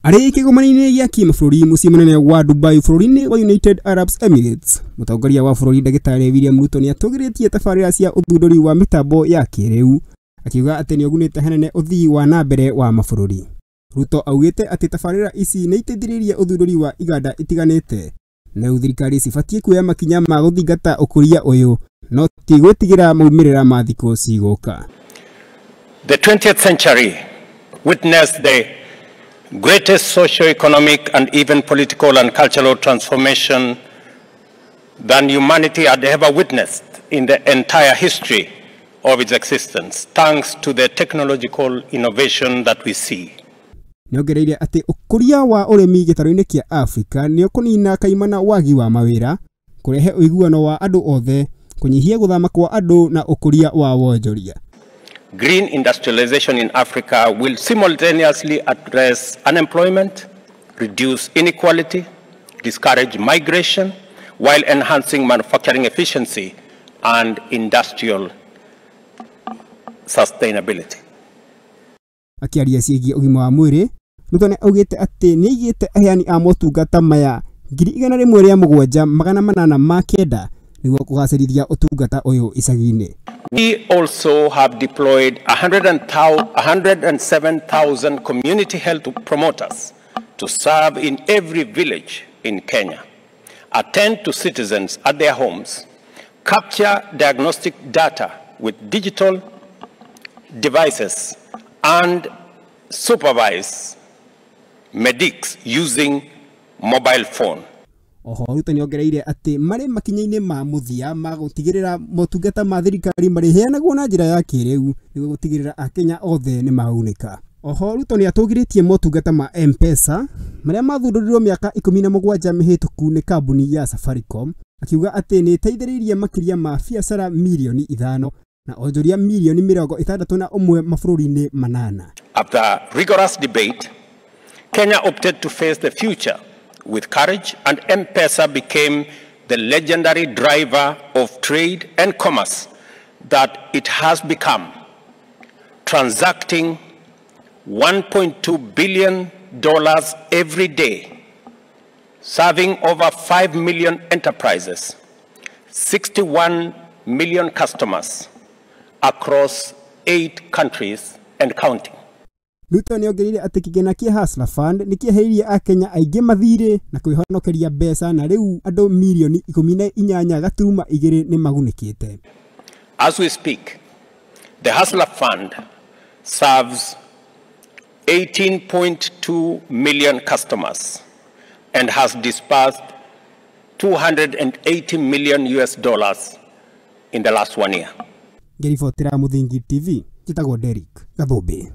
Ari kigomani-inĩ gĩa kĩmabũrũri mũciĩ mũnene wa Dubai bũrũri-inĩ wa United Arab Emirates, mũtongoria wa bũrũri Ndagĩtarĩ William Ruto nĩ atũgĩrĩtie tabarĩra cia ũthundũri wa mĩtambo ya kĩrĩu, akiuga atĩ nĩ ũgunĩte hanene ũthii wa nambere wa mabũrũri. Ruto augĩte atĩ tabarĩra ici nĩ iteithĩrĩirie ũthundũri wa iganda itiganĩte, na thirikari cibatiĩ kuoya makinya ma gũthingata ũkũria ũyũ, no ti gwĩtigĩra maumĩrĩra ma thikũ cigũka. The 20th century witnessed the greatest socio-economic and even political and cultural transformation than humanity had ever witnessed in the entire history of its existence, thanks to the technological innovation that we see. Nĩongereire atĩ ũkũria wa ũrĩmi gĩtarũ-inĩ kĩa Afrika nĩ ũkũnina kaimana wagi wa mawĩra, kũrehe ũiguano wa andũ othe, kũnyihia gũthama kwa andũ na ũkũria wa wonjoria. Green industrialization in Africa will simultaneously address unemployment, reduce inequality, discourage migration, while enhancing manufacturing efficiency and industrial sustainability. Akiaria ciĩgiĩ ũgima wa mwĩrĩ, Ruto nĩ augĩte atĩ nĩ aigĩte aheani a motungata maya 107,809 nĩguo kũgacĩrithia ũtungata ũyũ icagi-inĩ. We also have deployed 107,000 community health promoters to serve in every village in Kenya, attend to citizens at their homes, capture diagnostic data with digital devices, and supervise medics using mobile phone. Oho Ruto nĩongereire atĩ marĩ makinya-inĩ ma mũthia ma gũtigĩrĩra motungata ma thirikari marĩheanagwo na njĩra ya kĩrĩu nĩguo gũtigĩrĩra akenya othe nĩ magunĩka. Oho Ruto nĩ atũgĩrĩtie motungata ma M-Pesa marĩa mathundũrirwo mĩaka 17 mĩhĩtũku nĩ kambuni ya Safaricom, akiuga atĩ nĩ ĩteithĩrĩirie makĩria ma biacara milioni 5 na onjoria milioni 61 mabũrũri-inĩ 8. After rigorous debate, Kenya opted to face the future with courage, and M-Pesa became the legendary driver of trade and commerce that it has become, transacting $1.2 billion every day, serving over 5 million enterprises, 61 million customers across 8 countries and counting. Ruto nĩongereire atĩ kĩgĩna kĩa Hustler Fund nĩ kĩehereirie akenya aingĩ mathirĩ na kwĩhonokeria mbeca, na rĩu andũ milioni 18.2 nĩ magunĩkĩte. As we speak, the Hustler Fund serves 18.2 million customers and has disbursed $280 million in the last 1 year. Ngĩribotera Mũthingi TV, njĩtagwo Derek Gathũmbĩ.